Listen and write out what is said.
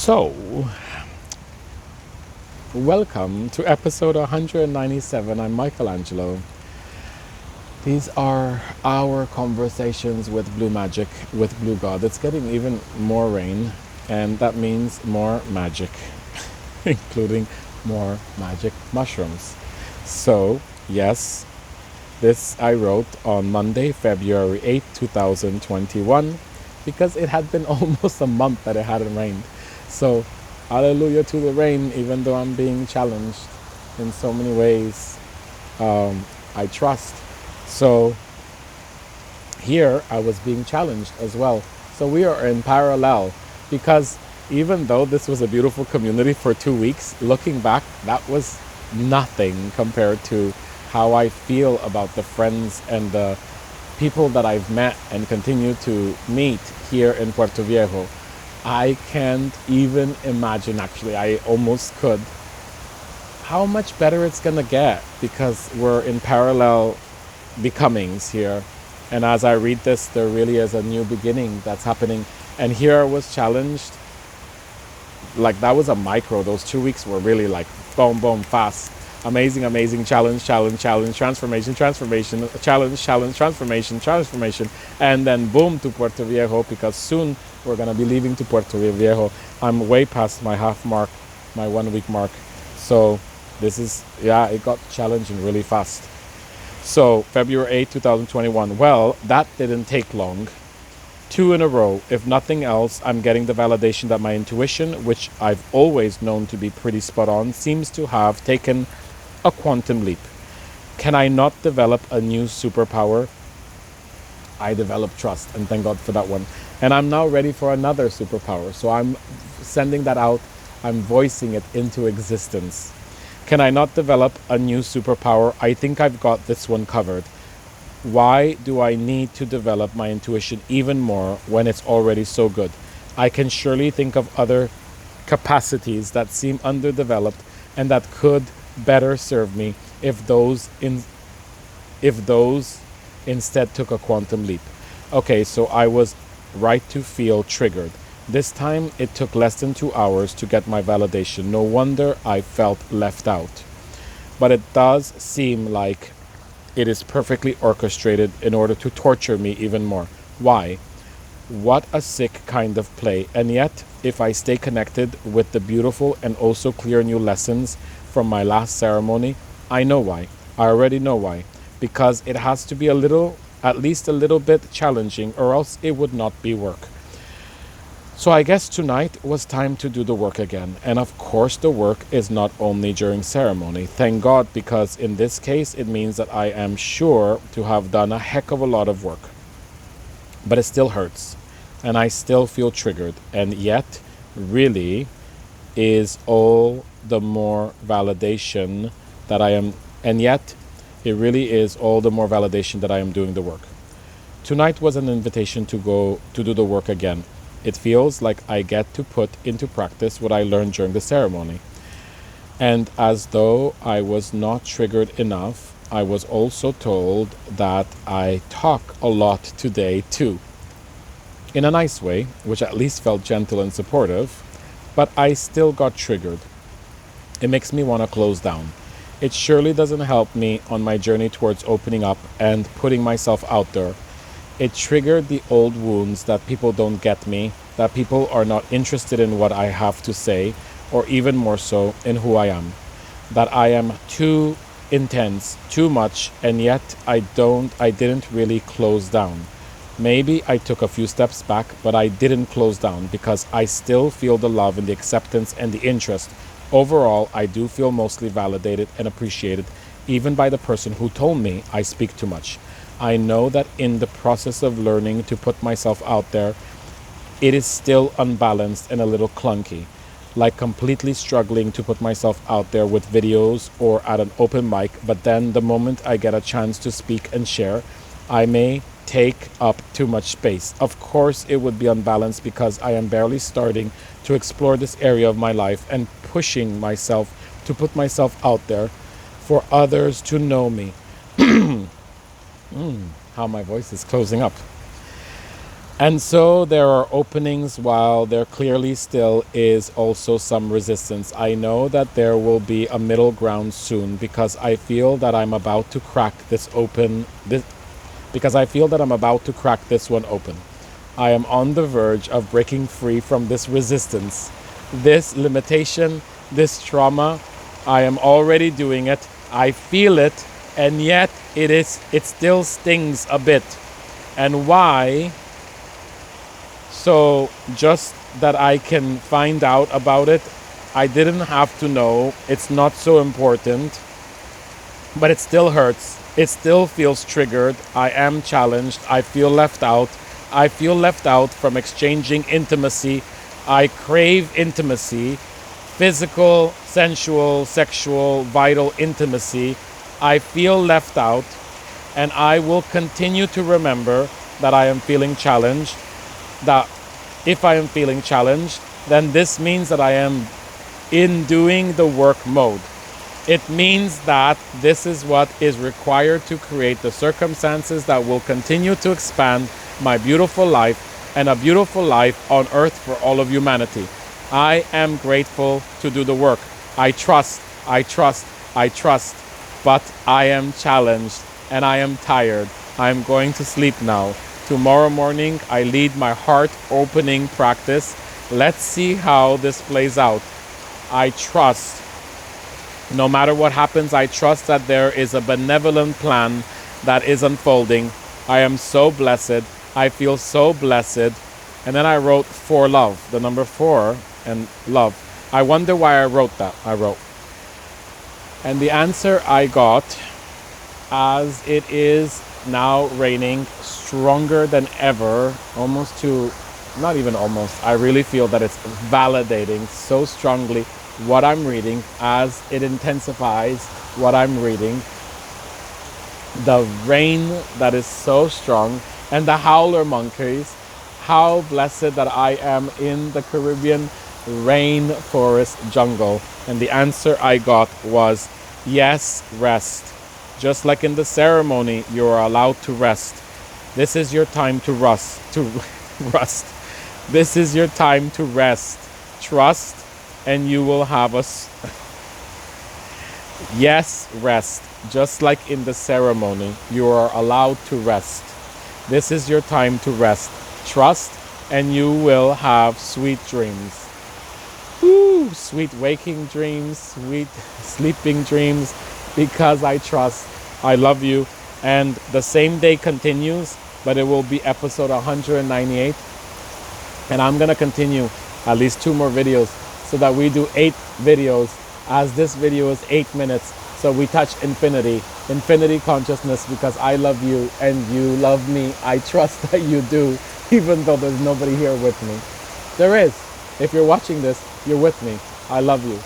So, welcome to episode 197. I'm Michelangelo. These are our conversations with Blue Magic, with Blue God. It's getting even more rain, and that means more magic, including more magic mushrooms. So, yes, this I wrote on Monday, February 8th, 2021, because it had been almost a month that it hadn't rained. So, hallelujah to the rain, even though I'm being challenged in so many ways. I trust. So, here I was being challenged as well. So, we are in parallel because even though this was a beautiful community for 2 weeks, looking back, that was nothing compared to how I feel about the friends and the people that I've met and continue to meet here in Puerto Viejo. I can't even imagine, actually, I almost could, how much better it's gonna get because we're in parallel becomings here. And as I read this, there really is a new beginning that's happening. And here I was challenged, like that was a micro. Those 2 weeks were really like boom, boom, fast. Amazing, challenge, transformation, challenge, transformation, and then boom to Puerto Viejo because soon we're going to be leaving to Puerto Viejo. I'm way past my half mark, my 1 week mark. So this is, it got challenging really fast. So February 8, 2021, well, that didn't take long. 2 in a row. If nothing else, I'm getting the validation that my intuition, which I've always known to be pretty spot on, seems to have taken a quantum leap. Can I not develop a new superpower? I developed trust, and thank God for that one. And I'm now ready for another superpower. So I'm sending that out. I'm voicing it into existence. Can I not develop a new superpower? I think I've got this one covered. Why do I need to develop my intuition even more when it's already so good? I can surely think of other capacities that seem underdeveloped and that could better serve me if those instead took a quantum leap. Okay, so I was right to feel triggered. This time it took less than 2 hours to get my validation. No wonder I felt left out. But it does seem like it is perfectly orchestrated in order to torture me even more. Why? What a sick kind of play. And yet, if I stay connected with the beautiful and also clear new lessons from my last ceremony, I know why. I already know why. Because it has to be at least a little bit challenging, or else it would not be work. So I guess tonight was time to do the work again. And of course the work is not only during ceremony. Thank God, because in this case it means that I am sure to have done a heck of a lot of work. But it still hurts. And I still feel triggered. And yet, really, is all the more validation that I am... And yet, it really is all the more validation that I am doing the work. Tonight was an invitation to go to do the work again. It feels like I get to put into practice what I learned during the ceremony. And as though I was not triggered enough, I was also told that I talk a lot today too. In a nice way, which at least felt gentle and supportive, but I still got triggered. It makes me want to close down. It surely doesn't help me on my journey towards opening up and putting myself out there. It triggered the old wounds that people don't get me, that people are not interested in what I have to say, or even more so in who I am. That I am too intense, too much, and yet I didn't really close down. Maybe I took a few steps back, but I didn't close down because I still feel the love and the acceptance and the interest. Overall, I do feel mostly validated and appreciated, even by the person who told me I speak too much. I know that in the process of learning to put myself out there, it is still unbalanced and a little clunky, like completely struggling to put myself out there with videos or at an open mic, but then the moment I get a chance to speak and share, I may take up too much space. Of course, it would be unbalanced because I am barely starting to explore this area of my life and pushing myself to put myself out there for others to know me. How my voice is closing up. And so there are openings while there clearly still is also some resistance. I know that there will be a middle ground soon because I feel that I'm about to crack this open because I feel that I'm about to crack this one open. I am on the verge of breaking free from this resistance, this limitation, this trauma. I am already doing it. I feel it, and yet it still stings a bit. And why? So just that I can find out about it, I didn't have to know. It's not so important, but it still hurts. It still feels triggered. I am challenged. I feel left out. I feel left out from exchanging intimacy. I crave intimacy, physical, sensual, sexual, vital intimacy. I feel left out, and I will continue to remember that I am feeling challenged. That if I am feeling challenged, then this means that I am in doing the work mode. It means that this is what is required to create the circumstances that will continue to expand my beautiful life and a beautiful life on earth for all of humanity. I am grateful to do the work. I trust, but I am challenged and I am tired. I am going to sleep now. Tomorrow morning, I lead my heart opening practice. Let's see how this plays out. I trust. No matter what happens, I trust that there is a benevolent plan that is unfolding. I am so blessed. I feel so blessed. And then I wrote for love, the number 4 and love. I wonder why I wrote that. And the answer I got, as it is now raining stronger than ever, not even almost, I really feel that it's validating so strongly what I'm reading as it intensifies what I'm reading. The rain that is so strong and the howler monkeys. How blessed that I am in the Caribbean rainforest jungle. And the answer I got was yes, rest. Just like in the ceremony, you are allowed to rest. This is your time to rust. Rust. This is your time to rest. Trust, and you will have us. Yes, rest. Just like in the ceremony, you are allowed to rest. This is your time to rest. Trust, and you will have sweet dreams. Woo! Sweet waking dreams, sweet sleeping dreams, because I trust. I love you. And the same day continues, but it will be episode 198. And I'm going to continue at least 2 more videos so that we do 8 videos, as this video is 8 minutes. So we touch infinity consciousness, because I love you and you love me. I trust that you do, even though there's nobody here with me. There is. If you're watching this, you're with me. I love you.